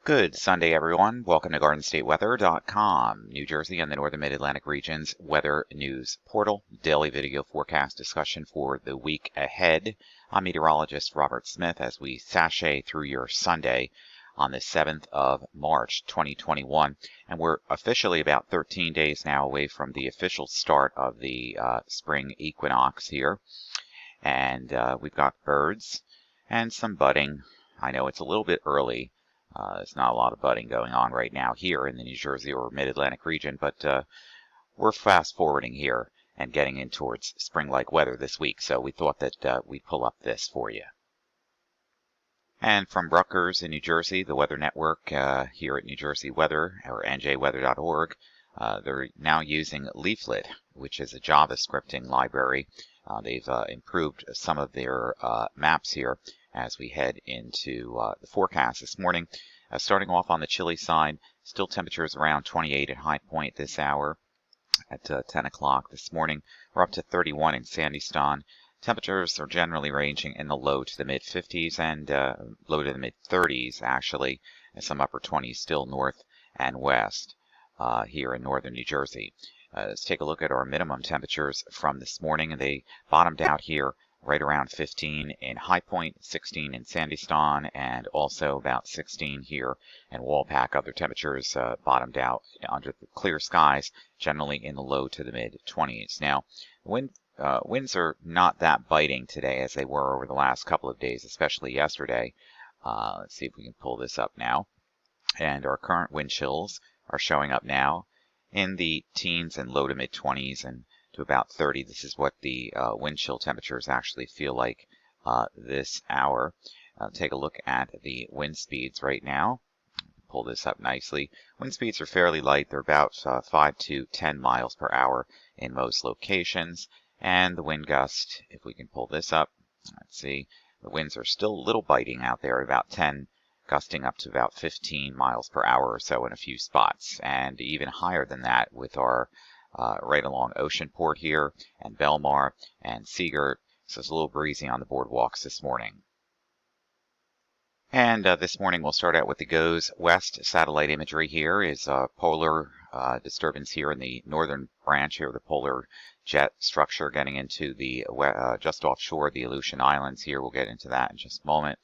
Good Sunday, everyone. Welcome to GardenStateWeather.com, New Jersey and the Northern Mid-Atlantic region's weather news portal. Daily video forecast discussion for the week ahead. I'm meteorologist Robert Smith as we sashay through your Sunday on the 7th of March, 2021. And we're officially about 13 days now away from the official start of the spring equinox here. And we've got birds and some budding. I know it's a little bit early. There's not a lot of budding going on right now here in the New Jersey or Mid-Atlantic region, but we're fast forwarding here and getting in towards spring-like weather this week, so we thought that we'd pull up this for you. And from Rutgers in New Jersey, the Weather Network here at New Jersey Weather, or njweather.org, they're now using Leaflet, which is a Java scripting library. They've improved some of their maps here as we head into the forecast this morning. Starting off on the chilly side, still temperatures around 28 at High Point this hour. At 10 o'clock this morning, we're up to 31 in Sandyston. Temperatures are generally ranging in the low to the mid-50s and low to the mid-30s, actually, and some upper 20s still north and west here in northern New Jersey. Let's take a look at our minimum temperatures from this morning, and they bottomed out here right around 15 in High Point, 16 in Sandyston, and also about 16 here in Walpack. Other temperatures bottomed out under the clear skies, generally in the low to the mid-20s. Now, winds are not that biting today as they were over the last couple of days, especially yesterday. Let's see if we can pull this up now. And our current wind chills are showing up now in the teens and low to mid-20s and to about 30. This is what the wind chill temperatures actually feel like this hour. Take a look at the wind speeds right now. Pull this up nicely. Wind speeds are fairly light. They're about 5 to 10 miles per hour in most locations. And the wind gust, if we can pull this up, let's see, the winds are still a little biting out there, about 10, gusting up to about 15 miles per hour or so in a few spots, and even higher than that with our right along Oceanport here, and Belmar and Seagirt, so it's a little breezy on the boardwalks this morning. And this morning we'll start out with the GOES West satellite imagery. Here is a polar disturbance here in the northern branch here, the polar jet structure getting into the just offshore the Aleutian Islands here. We'll get into that in just a moment.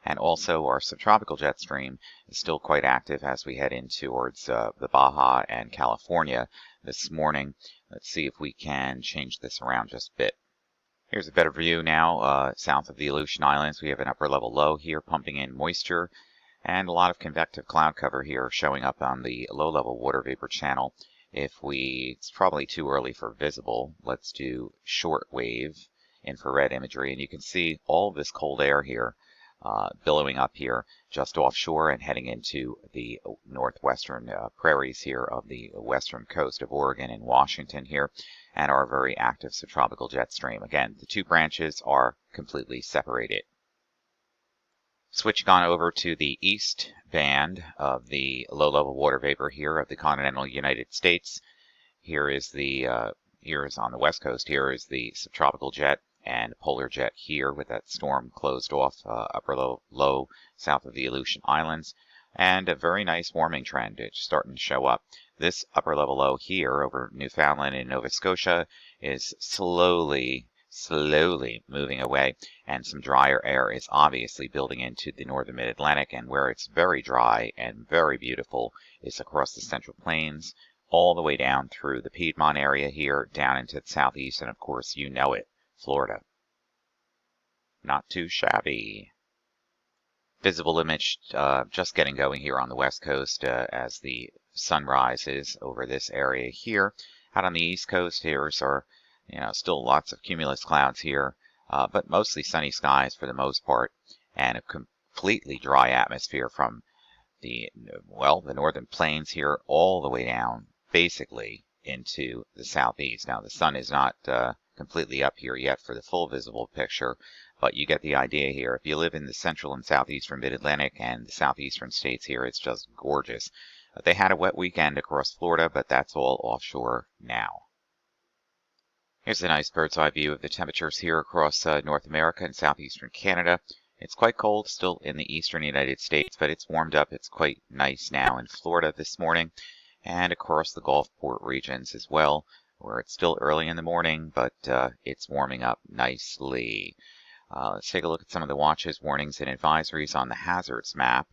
And also our subtropical jet stream is still quite active as we head in towards the Baja and California this morning. Let's see if we can change this around just a bit. Here's a better view now south of the Aleutian Islands. We have an upper level low here pumping in moisture and a lot of convective cloud cover here showing up on the low level water vapor channel. It's probably too early for visible. Let's do shortwave infrared imagery, and you can see all of this cold air here billowing up here just offshore and heading into the northwestern prairies here of the western coast of Oregon and Washington here, and our very active subtropical jet stream. Again, the two branches are completely separated. Switching on over to the east band of the low-level water vapor here of the continental United States. Here is on the west coast. Here is the subtropical jet and polar jet here with that storm closed off upper low south of the Aleutian Islands, and a very nice warming trend. It's starting to show up. This upper level low here over Newfoundland and Nova Scotia is slowly moving away, and some drier air is obviously building into the northern mid-Atlantic, and where it's very dry and very beautiful is across the Central Plains all the way down through the Piedmont area here down into the southeast, and of course you know it, Florida. Not too shabby. Visible image just getting going here on the west coast as the sun rises over this area here. Out on the east coast, here's our, still lots of cumulus clouds here, but mostly sunny skies for the most part, and a completely dry atmosphere from the northern plains here all the way down, basically into the southeast. Now the sun is not completely up here yet for the full visible picture, but you get the idea here. If you live in the central and southeastern mid-Atlantic and the southeastern states here, it's just gorgeous. They had a wet weekend across Florida, but that's all offshore now. Here's a nice bird's eye view of the temperatures here across North America and southeastern Canada. It's quite cold still in the eastern United States, but it's warmed up. It's quite nice now in Florida this morning and across the Gulfport regions as well, where it's still early in the morning, but it's warming up nicely. Let's take a look at some of the watches, warnings, and advisories on the hazards map.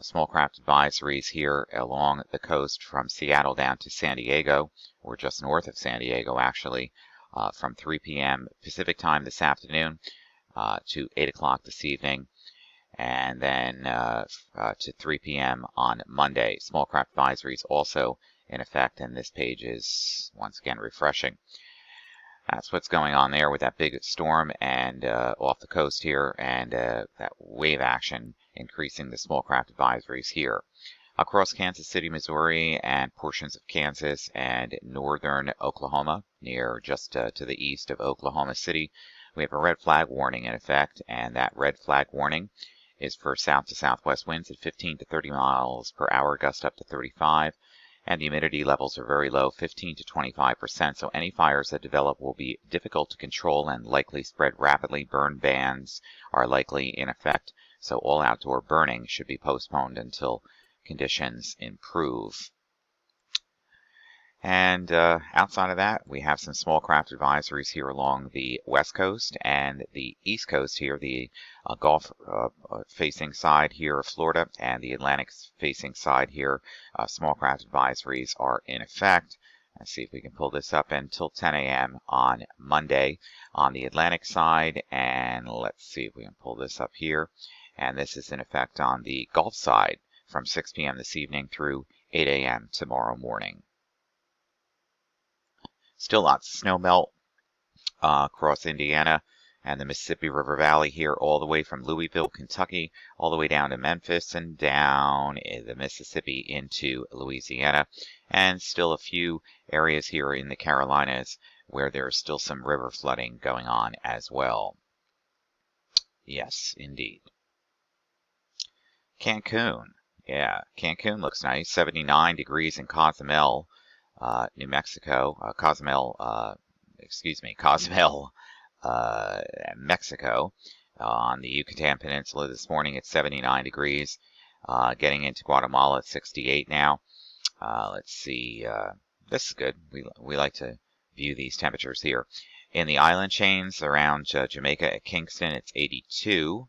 Small craft advisories here along the coast from Seattle down to San Diego, or just north of San Diego actually, from 3 p.m. Pacific time this afternoon to 8 o'clock this evening, and then to 3 p.m. on Monday. Small craft advisories also in effect, and this page is once again refreshing. That's what's going on there with that big storm and off the coast here, and that wave action increasing the small craft advisories here. Across Kansas City, Missouri, and portions of Kansas and northern Oklahoma, near just to the east of Oklahoma City, we have a red flag warning in effect, and that red flag warning is for south to southwest winds at 15 to 30 miles per hour, gust up to 35, and the humidity levels are very low, 15 to 25%, so any fires that develop will be difficult to control and likely spread rapidly. Burn bans are likely in effect, so all outdoor burning should be postponed until conditions improve. And outside of that, we have some small craft advisories here along the west coast and the east coast here, the Gulf facing side here of Florida and the Atlantic facing side here. Small craft advisories are in effect. Let's see if we can pull this up until 10 a.m. on Monday on the Atlantic side, and let's see if we can pull this up here. And this is in effect on the Gulf side from 6 p.m. this evening through 8 a.m. tomorrow morning. Still lots of snow melt across Indiana and the Mississippi River Valley here, all the way from Louisville, Kentucky, all the way down to Memphis and down in the Mississippi into Louisiana. And still a few areas here in the Carolinas where there's still some river flooding going on as well. Yes, indeed. Cancun. Yeah, Cancun looks nice. 79 degrees in Cozumel, New Mexico. Cozumel, Mexico. On the Yucatan Peninsula this morning at 79 degrees. Getting into Guatemala at 68 now. Let's see. This is good. We like to view these temperatures here. In the island chains around Jamaica at Kingston, it's 82.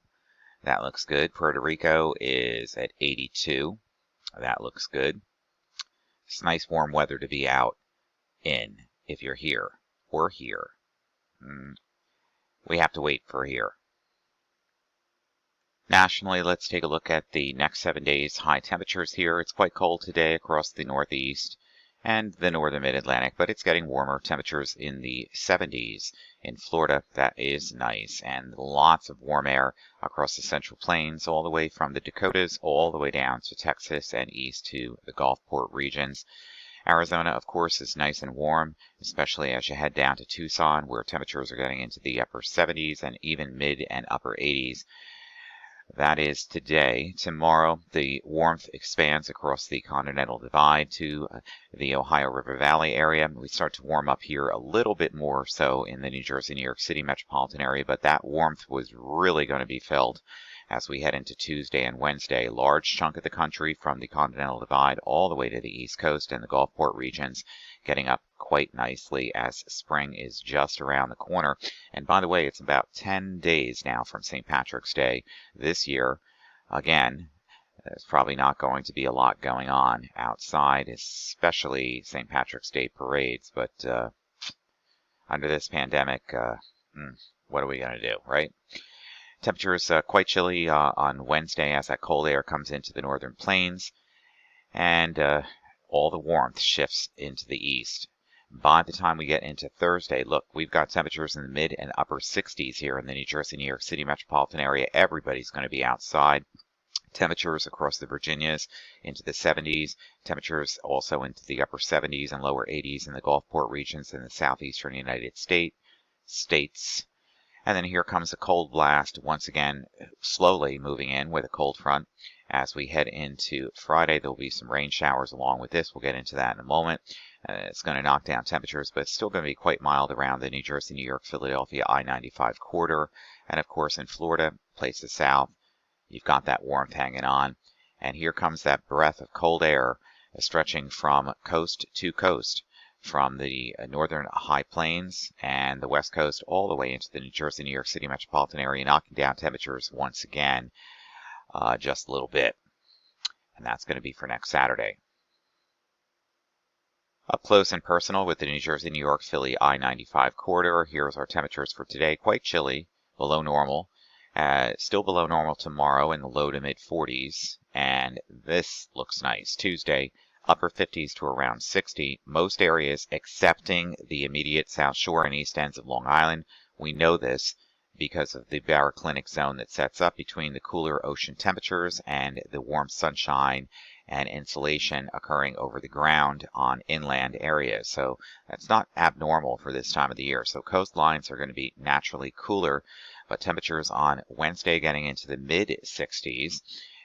That looks good. Puerto Rico is at 82. That looks good. It's nice warm weather to be out in if you're here or here. We have to wait for here. Nationally, let's take a look at the next 7 days high temperatures here. It's quite cold today across the Northeast and the northern mid-Atlantic, but it's getting warmer. Temperatures in the 70s in Florida. That is nice, and lots of warm air across the Central Plains, all the way from the Dakotas all the way down to Texas and east to the Gulfport regions. Arizona, of course, is nice and warm, especially as you head down to Tucson, where temperatures are getting into the upper 70s and even mid and upper 80s. That is today. Tomorrow, the warmth expands across the Continental Divide to the Ohio River Valley area. We start to warm up here a little bit more so in the New Jersey, New York City metropolitan area, but that warmth was really going to be felt as we head into Tuesday and Wednesday. Large chunk of the country from the Continental Divide all the way to the East Coast and the Gulfport regions getting up quite nicely as spring is just around the corner. And by the way, it's about 10 days now from St. Patrick's Day this year. Again, there's probably not going to be a lot going on outside, especially St. Patrick's Day parades, but under this pandemic, what are we going to do, right? Temperatures quite chilly on Wednesday as that cold air comes into the northern plains, and all the warmth shifts into the east. By the time we get into Thursday, look, we've got temperatures in the mid and upper 60s here in the New Jersey, New York City metropolitan area. Everybody's going to be outside. Temperatures across the Virginias into the 70s. Temperatures also into the upper 70s and lower 80s in the Gulfport regions in the southeastern United States. And then here comes a cold blast, once again slowly moving in with a cold front, As we head into Friday, there'll be some rain showers along with this. We'll get into that in a moment. It's going to knock down temperatures, but it's still going to be quite mild around the New Jersey, New York, Philadelphia I-95 corridor. And of course, in Florida, places south, you've got that warmth hanging on. And here comes that breath of cold air stretching from coast to coast, from the northern high plains and the west coast all the way into the New Jersey, New York City metropolitan area, knocking down temperatures once again just a little bit. And that's going to be for next Saturday. Up close and personal with the New Jersey, New York, Philly I-95 corridor. Here's our temperatures for today. Quite chilly, below normal. Still below normal tomorrow in the low to mid 40s. And this looks nice. Tuesday, upper 50s to around 60. Most areas excepting the immediate South Shore and east ends of Long Island. We know this because of the baroclinic zone that sets up between the cooler ocean temperatures and the warm sunshine and insulation occurring over the ground on inland areas. So that's not abnormal for this time of the year. So coastlines are going to be naturally cooler, but temperatures on Wednesday getting into the mid 60s.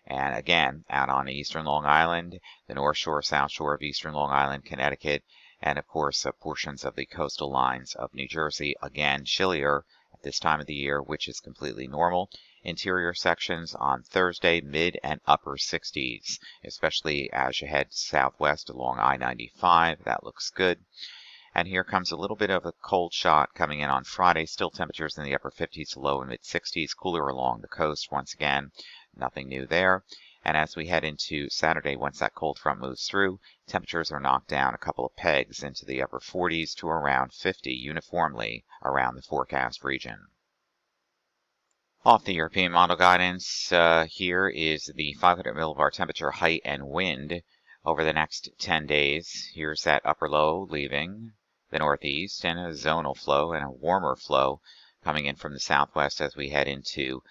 And again, out on eastern Long Island, the North Shore, South Shore of eastern Long Island, Connecticut, and of course portions of the coastal lines of New Jersey, again chillier at this time of the year, which is completely normal. Interior sections on Thursday, mid and upper 60s, especially as you head southwest along I-95. That looks good. And here comes a little bit of a cold shot coming in on Friday. Still temperatures in the upper 50s to low and mid 60s, cooler along the coast once again. Nothing new there. And as we head into Saturday, once that cold front moves through, temperatures are knocked down a couple of pegs into the upper 40s to around 50 uniformly around the forecast region. Off the European model guidance, here is the 500 millibar temperature, height, and wind over the next 10 days. Here's that upper low leaving the northeast and a zonal flow and a warmer flow coming in from the southwest as we head into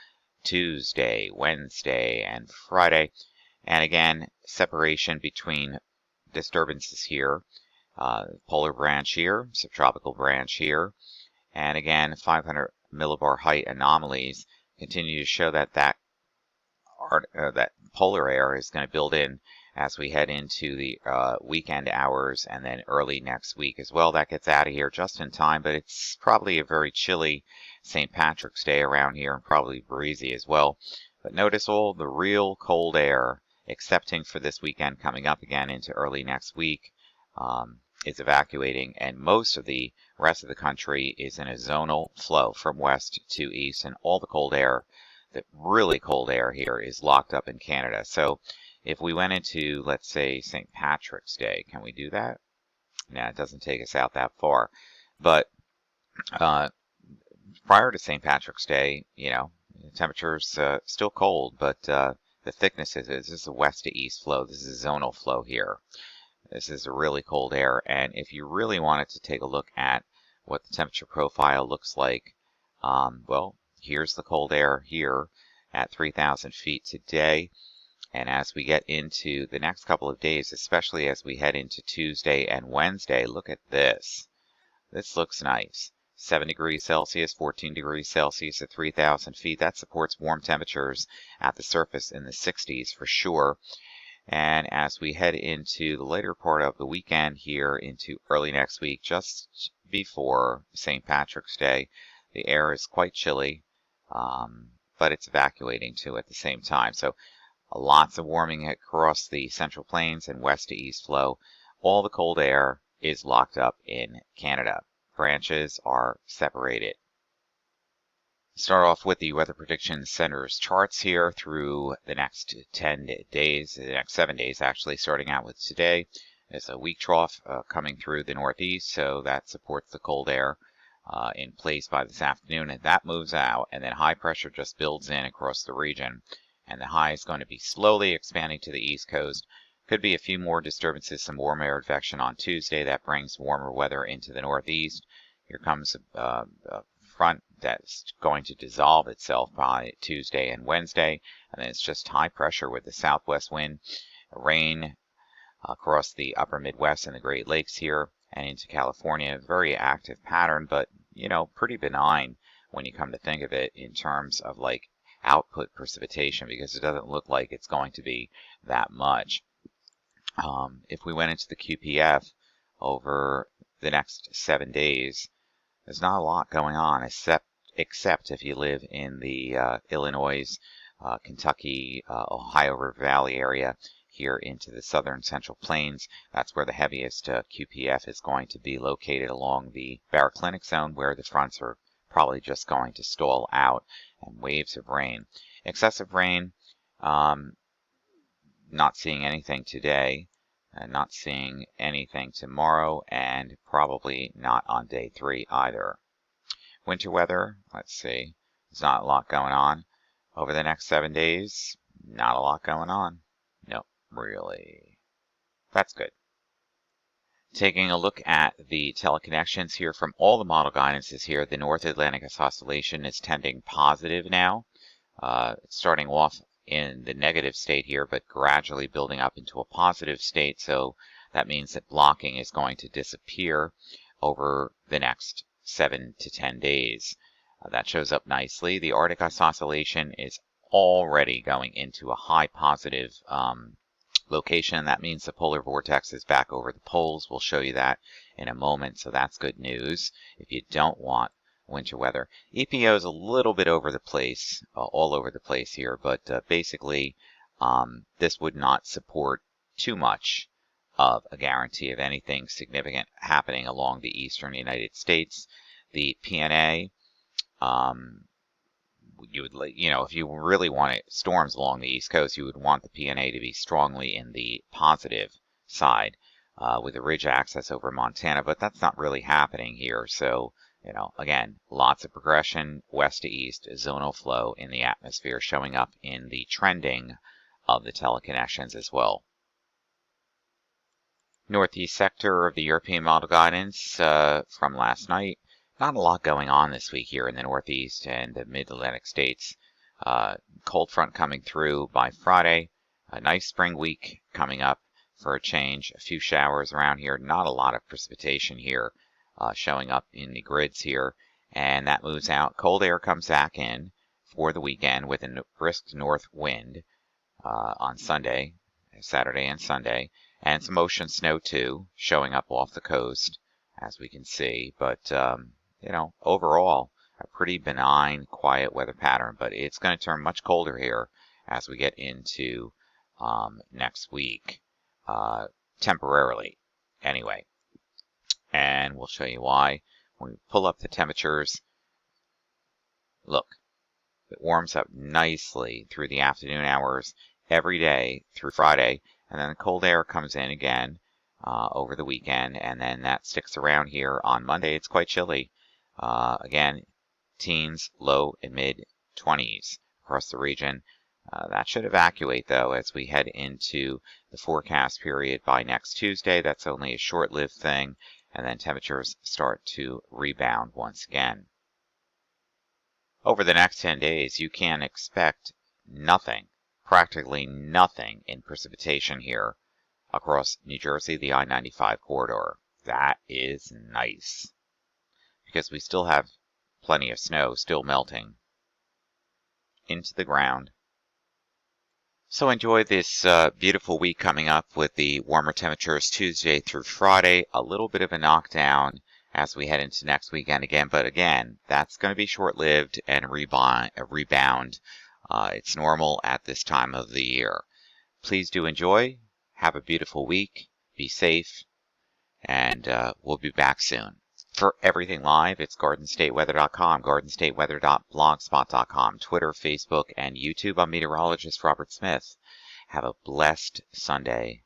Tuesday, Wednesday, and Friday. And again, separation between disturbances here. Polar branch here, subtropical branch here. And again, 500 millibar height anomalies continue to show that that polar air is going to build in as we head into the weekend hours and then early next week as well. That gets out of here just in time, but it's probably a very chilly St. Patrick's Day around here and probably breezy as well. But notice all the real cold air, excepting for this weekend coming up again into early next week, is evacuating, and most of the rest of the country is in a zonal flow from west to east, and all the cold air, the really cold air here, is locked up in Canada. So if we went into, let's say, St. Patrick's Day, can we do that? No, it doesn't take us out that far. But prior to St. Patrick's Day, you know, the temperature's still cold, but the thickness this is a west to east flow. This is a zonal flow here. This is a really cold air, and if you really wanted to take a look at what the temperature profile looks like, well, here's the cold air here at 3,000 feet today. And as we get into the next couple of days, especially as we head into Tuesday and Wednesday, look at this. This looks nice. 7 degrees Celsius, 14 degrees Celsius at 3,000 feet. That supports warm temperatures at the surface in the 60s for sure. And as we head into the later part of the weekend here into early next week, just before St. Patrick's Day, the air is quite chilly, but it's evacuating too at the same time. So lots of warming across the central plains and west to east flow. All the cold air is locked up in Canada. Branches are separated. Start off with the Weather Prediction Center's charts here through the next 10 days, the next 7 days actually, starting out with today. There's a weak trough coming through the northeast, so that supports the cold air in place by this afternoon, and that moves out, and then high pressure just builds in across the region, and the high is going to be slowly expanding to the east coast. Could be a few more disturbances, some warm air advection on Tuesday that brings warmer weather into the northeast. Here comes a front that's going to dissolve itself by Tuesday and Wednesday, and then it's just high pressure with the southwest wind, rain across the upper Midwest and the Great Lakes here and into California. Very active pattern, but you know, pretty benign when you come to think of it in terms of like output precipitation because it doesn't look like it's going to be that much. If we went into the QPF over the next 7 days, there's not a lot going on except if you live in the Illinois, Kentucky, Ohio River Valley area here into the southern Central Plains. That's where the heaviest QPF is going to be located along the baroclinic zone, where the fronts are probably just going to stall out, and waves of rain. Excessive rain, not seeing anything today, not seeing anything tomorrow, and probably not on day 3 either. Winter weather, let's see, there's not a lot going on. Over the next 7 days, not a lot going on. Nope, really. That's good. Taking a look at the teleconnections here from all the model guidances here, the North Atlantic Oscillation is tending positive now. It's starting off in the negative state here, but gradually building up into a positive state. So that means that blocking is going to disappear over the next 7 to 10 days. That shows up nicely. The Arctic Oscillation is already going into a high positive location. That means the polar vortex is back over the poles. We'll show you that in a moment, so that's good news if you don't want winter weather. EPO is a little bit over the place, all over the place here, but basically this would not support too much of a guarantee of anything significant happening along the eastern United States. The PNA, you would, if you really wanted storms along the East Coast, you would want the PNA to be strongly in the positive side with a ridge axis over Montana, but that's not really happening here. So, again, lots of progression west to east, zonal flow in the atmosphere showing up in the trending of the teleconnections as well. Northeast sector of the European model guidance from last night. Not a lot going on this week here in the Northeast and the Mid-Atlantic states. Cold front coming through by Friday. A nice spring week coming up for a change. A few showers around here. Not a lot of precipitation here showing up in the grids here. And that moves out. Cold air comes back in for the weekend with a brisk north wind on Sunday, Saturday and Sunday. And some ocean snow too showing up off the coast, as we can see. But overall, a pretty benign, quiet weather pattern, but it's going to turn much colder here as we get into next week, temporarily, anyway. And we'll show you why. When we pull up the temperatures, look, it warms up nicely through the afternoon hours every day through Friday, and then the cold air comes in again over the weekend, and then that sticks around here on Monday. It's quite chilly. Again, teens, low and mid 20s across the region. That should evacuate, though, as we head into the forecast period by next Tuesday. That's only a short-lived thing, and then temperatures start to rebound once again. Over the next 10 days, you can expect nothing, practically nothing in precipitation here across New Jersey, the I-95 corridor. That is nice, because we still have plenty of snow still melting into the ground. So enjoy this beautiful week coming up with the warmer temperatures Tuesday through Friday. A little bit of a knockdown as we head into next weekend again, but again, that's going to be short-lived and a rebound. It's normal at this time of the year. Please do enjoy. Have a beautiful week. Be safe, and we'll be back soon. For everything live, it's GardenStateWeather.com, GardenStateWeather.blogspot.com, Twitter, Facebook, and YouTube. I'm meteorologist Robert Smith. Have a blessed Sunday.